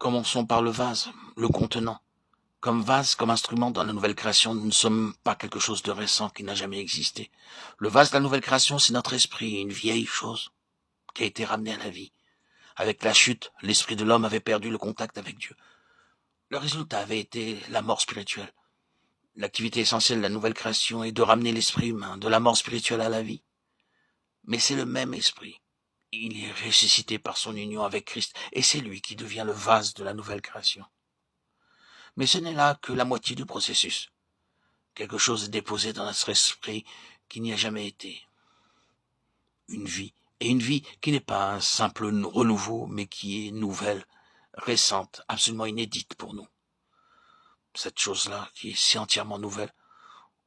Commençons par le vase, le contenant. Comme vase, comme instrument dans la nouvelle création, nous ne sommes pas quelque chose de récent qui n'a jamais existé. Le vase de la nouvelle création, c'est notre esprit, une vieille chose qui a été ramenée à la vie. Avec la chute, l'esprit de l'homme avait perdu le contact avec Dieu. Le résultat avait été la mort spirituelle. L'activité essentielle de la nouvelle création est de ramener l'esprit humain de la mort spirituelle à la vie. Mais c'est le même esprit. Il est ressuscité par son union avec Christ, et c'est lui qui devient le vase de la nouvelle création. Mais ce n'est là que la moitié du processus. Quelque chose est déposé dans notre esprit qui n'y a jamais été. Une vie. Et une vie qui n'est pas un simple renouveau, mais qui est nouvelle, récente, absolument inédite pour nous. Cette chose-là, qui est si entièrement nouvelle,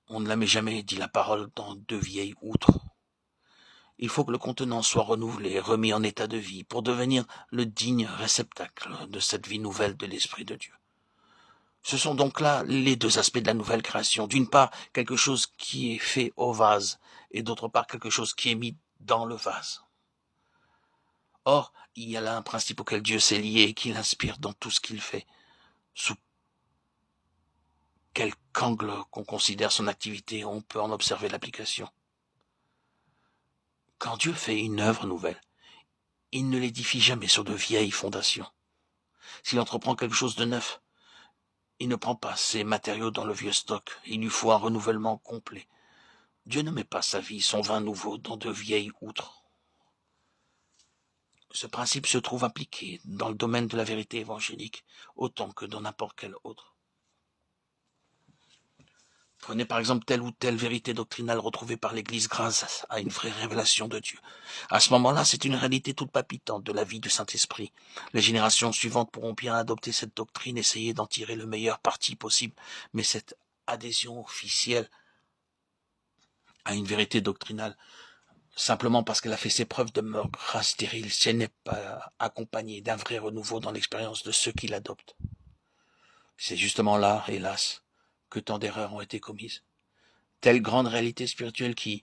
on ne la met jamais, dit la parole, dans de vieilles outres. Il faut que le contenant soit renouvelé, remis en état de vie, pour devenir le digne réceptacle de cette vie nouvelle de l'Esprit de Dieu. Ce sont donc là les deux aspects de la nouvelle création. D'une part, quelque chose qui est fait au vase, et d'autre part, quelque chose qui est mis dans le vase. Or, il y a là un principe auquel Dieu s'est lié et qui l'inspire dans tout ce qu'il fait. Sous quelque angle qu'on considère son activité, on peut en observer l'application. Quand Dieu fait une œuvre nouvelle, il ne l'édifie jamais sur de vieilles fondations. S'il entreprend quelque chose de neuf, il ne prend pas ses matériaux dans le vieux stock, il lui faut un renouvellement complet. Dieu ne met pas sa vie, son vin nouveau, dans de vieilles outres. Ce principe se trouve appliqué dans le domaine de la vérité évangélique, autant que dans n'importe quel autre. Prenez par exemple telle ou telle vérité doctrinale retrouvée par l'Église grâce à une vraie révélation de Dieu. À ce moment-là, c'est une réalité toute palpitante de la vie du Saint-Esprit. Les générations suivantes pourront bien adopter cette doctrine, essayer d'en tirer le meilleur parti possible, mais cette adhésion officielle à une vérité doctrinale, simplement parce qu'elle a fait ses preuves, demeurera stérile si elle n'est pas accompagnée d'un vrai renouveau dans l'expérience de ceux qui l'adoptent. C'est justement là, hélas, que tant d'erreurs ont été commises. Telle grande réalité spirituelle qui,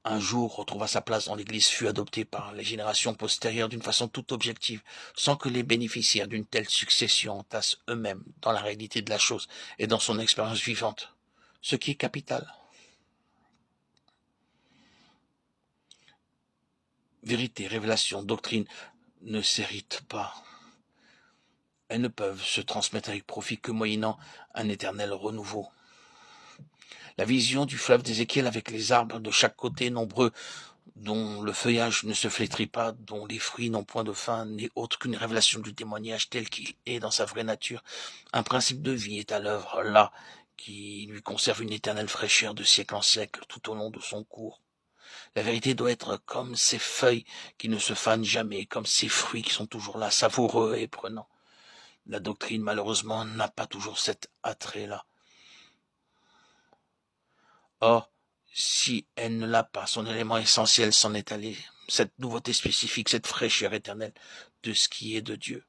un jour, retrouva sa place dans l'Église fut adoptée par les générations postérieures d'une façon toute objective, sans que les bénéficiaires d'une telle succession entassent eux-mêmes dans la réalité de la chose et dans son expérience vivante, ce qui est capital. Vérité, révélation, doctrine ne s'héritent pas. Elles ne peuvent se transmettre avec profit que moyennant un éternel renouveau. La vision du fleuve d'Ézéchiel avec les arbres de chaque côté nombreux, dont le feuillage ne se flétrit pas, dont les fruits n'ont point de fin, n'est autre qu'une révélation du témoignage tel qu'il est dans sa vraie nature. Un principe de vie est à l'œuvre là, qui lui conserve une éternelle fraîcheur de siècle en siècle tout au long de son cours. La vérité doit être comme ces feuilles qui ne se fanent jamais, comme ces fruits qui sont toujours là, savoureux et prenants. La doctrine, malheureusement, n'a pas toujours cet attrait-là. Or, si elle ne l'a pas, son élément essentiel s'en est allé, cette nouveauté spécifique, cette fraîcheur éternelle de ce qui est de Dieu.